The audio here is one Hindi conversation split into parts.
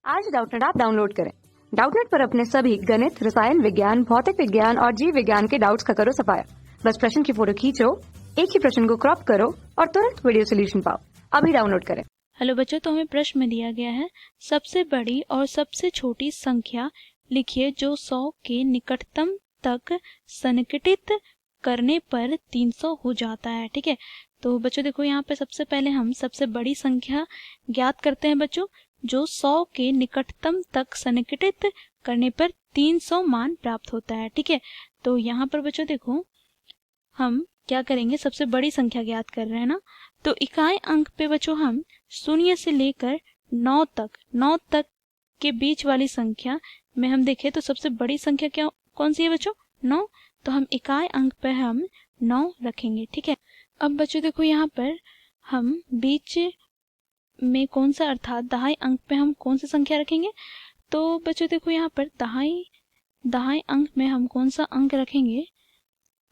आज डाउटनेट ऐप डाउनलोड करें। डाउटनेट पर अपने सभी गणित, रसायन विज्ञान, भौतिक विज्ञान और जीव विज्ञान के डाउट्स का करो सफाया। बस प्रश्न की फोटो खींचो, एक ही प्रश्न को क्रॉप करो और तुरंत वीडियो सोल्यूशन पाओ। अभी डाउनलोड करें। हेलो बच्चों, तो हमें प्रश्न में दिया गया है सबसे बड़ी और सबसे छोटी संख्या लिखिए जो 100 के निकटतम तक संघटित करने पर 300 हो जाता है। ठीक है, तो बच्चों देखो यहाँ पे सबसे पहले हम सबसे बड़ी संख्या ज्ञात करते हैं बच्चों, जो 100 के निकटतम तक संघटित करने पर 300 मान प्राप्त होता है। ठीक है, तो यहाँ पर बच्चों देखो हम क्या करेंगे, सबसे बड़ी संख्या ज्ञात कर रहे हैं ना, तो इकाई अंक पे बच्चों हम 0 से लेकर 9 तक के बीच वाली संख्या में हम देखें तो सबसे बड़ी संख्या क्या कौन सी है बच्चों, 9। तो हम इकाई अंक पे हम 9 रखेंगे। ठीक है, अब बच्चों देखो यहाँ पर हम बीच में कौन सा अर्थात दहाई अंक पे हम कौन सी संख्या रखेंगे, तो बच्चों देखो यहाँ पर दहाई अंक में हम कौन सा अंक रखेंगे,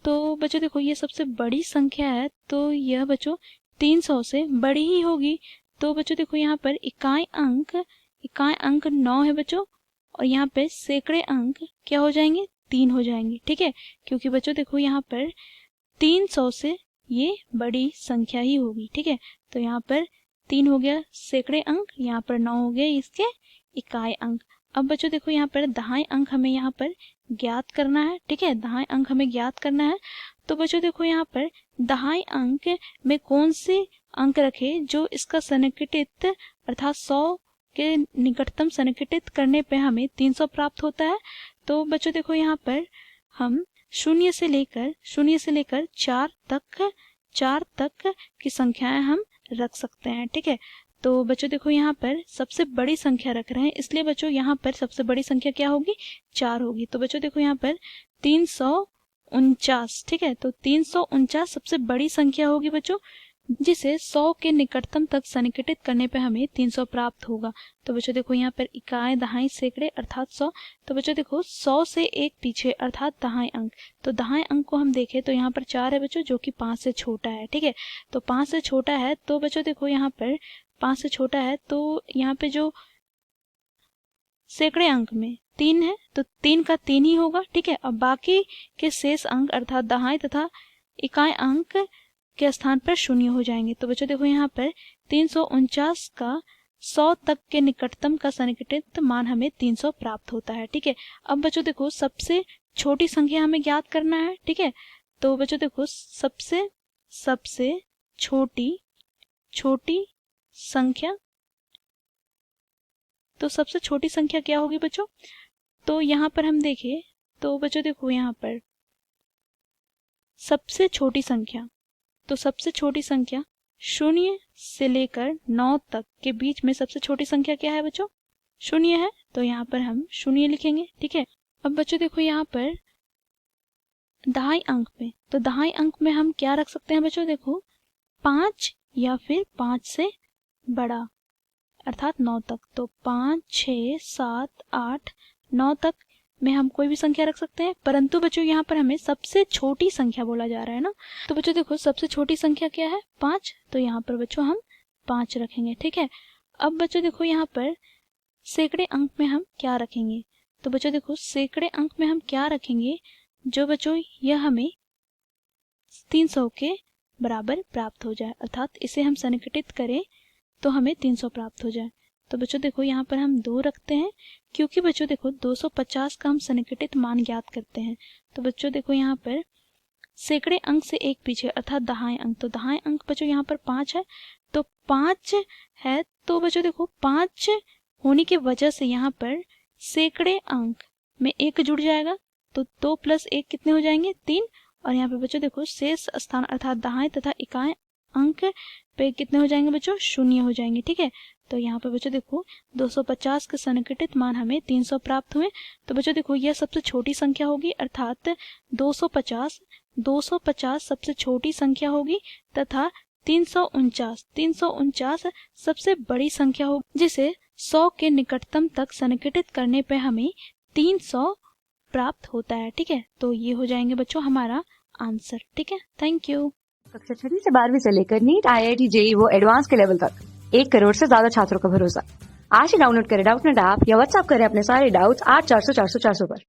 तो बच्चों देखो ये सबसे बड़ी संख्या है तो यह बच्चों 300 से बड़ी ही होगी। तो बच्चों देखो यहाँ पर इकाई अंक 9 है बच्चों, और यहाँ पे सैकड़े अंक क्या हो जाएंगे, 3 हो जाएंगे। ठीक है, क्योंकि बच्चों देखो यहाँ पर 300 से ये बड़ी संख्या ही होगी। ठीक है, तो यहाँ पर 3 हो गया सैकड़े अंक, यहाँ पर 9 हो गए इसके इकाई अंक। अब बच्चों देखो यहाँ पर दहाई अंक हमें यहाँ पर ज्ञात करना है। ठीक है, दहाई अंक हमें ज्ञात करना है, तो बच्चों देखो यहाँ पर दहाई अंक में कौन से अंक रखे जो इसका संघटित अर्थात 100 के निकटतम संघटित करने पे हमें 300 प्राप्त होता है। तो बच्चों देखो यहाँ पर हम 0 से लेकर 4 तक की संख्याएं हम रख सकते हैं। ठीक है, तो बच्चों देखो यहाँ पर सबसे बड़ी संख्या रख रहे हैं, इसलिए बच्चों यहाँ पर सबसे बड़ी संख्या क्या होगी, 4 होगी। तो बच्चों देखो यहाँ पर 349। ठीक है, तो 349 सबसे बड़ी संख्या होगी बच्चों, जिसे 100 के निकटतम तक संघटित करने पे हमें 300 प्राप्त होगा। तो बच्चों देखो यहाँ पर इकाई, दहाई, सैकड़े अर्थात 100। तो बच्चों देखो 100 से एक पीछे अर्थात दहाई अंक, तो दहाई अंक को हम देखें तो यहाँ पर 4 है बच्चों, जो कि 5 से छोटा है। ठीक है, तो 5 से छोटा है, तो बच्चों देखो यहाँ पर 5 से छोटा है तो यहाँ पे जो सैकड़े अंक में 3 है तो 3 का 3 ही होगा। ठीक है, अब बाकी के शेष अंक अर्थात दहाई तथा इकाई अंक के स्थान पर 0 हो जाएंगे। तो बच्चों देखो यहाँ पर 349 का 100 तक के निकटतम का संघटित मान हमें 300 प्राप्त होता है। ठीक है, अब बच्चों देखो सबसे छोटी संख्या हमें ज्ञात करना है। ठीक है, तो बच्चों देखो सबसे छोटी संख्या, तो सबसे छोटी संख्या क्या होगी बच्चों, तो यहाँ पर हम देखें तो बच्चों देखो यहाँ पर सबसे छोटी संख्या, तो सबसे छोटी संख्या 0 से लेकर 9 तक के बीच में सबसे छोटी संख्या क्या है बच्चों, 0 है, तो यहाँ पर हम 0 लिखेंगे। ठीक है, अब बच्चों देखो यहाँ पर दहाई अंक में, तो दहाई अंक में हम क्या रख सकते हैं बच्चों, देखो 5 या फिर 5 से बड़ा अर्थात 9 तक, तो 5, 6, 7, 8, 9 तक में हम कोई भी संख्या रख सकते हैं, परंतु बच्चों यहाँ पर हमें सबसे छोटी संख्या बोला जा रहा है ना, तो बच्चों देखो सबसे छोटी संख्या क्या है, 5, तो यहाँ पर बच्चों हम 5 रखेंगे। ठीक है, अब बच्चों देखो यहाँ पर सैकड़े अंक में हम क्या रखेंगे, तो बच्चों देखो सैकड़े अंक में हम क्या रखेंगे जो बच्चों यह हमें 300 के बराबर प्राप्त हो जाए, अर्थात इसे हम संघटित करें तो हमें 300 प्राप्त हो जाए। तो बच्चों देखो यहाँ पर हम 2 रखते हैं, क्योंकि बच्चों देखो 250 का हम संघटित मान ज्ञात करते हैं। तो बच्चों देखो यहाँ पर सैकड़े अंक से एक पीछे अर्थात दहाई अंक, तो दहाई अंक बच्चों यहाँ पर 5 है, तो 5 है, तो बच्चों देखो 5 होने की वजह से यहाँ पर सैकड़े अंक में 1 जुड़ जाएगा, तो 2 + 1 कितने हो जाएंगे, 3, और यहाँ पे बच्चों देखो शेष स्थान अर्थात दहाई तथा इकाई अंक पे कितने हो जाएंगे बच्चों, 0 हो जाएंगे। ठीक है, तो यहाँ पे बच्चों देखो 250 के संघटित मान हमें 300 प्राप्त हुए। तो बच्चों देखो यह सबसे छोटी संख्या होगी, अर्थात 250 सबसे छोटी संख्या होगी, तथा 349 सबसे बड़ी संख्या होगी, जिसे 100 के निकटतम तक संघटित करने पे हमें 300 प्राप्त होता है। ठीक है, तो ये हो जाएंगे बच्चों हमारा आंसर। ठीक है, थैंक यू। कक्षा 6 से 12वीं से लेकर नीट, IIT, JEE वो एडवांस के लेवल तक 1 करोड़ से ज्यादा छात्रों का भरोसा। आज ही डाउनलोड करें डाउटनेट ऐप या व्हाट्सएप करें अपने सारे डाउट्स 8400 400 400 पर।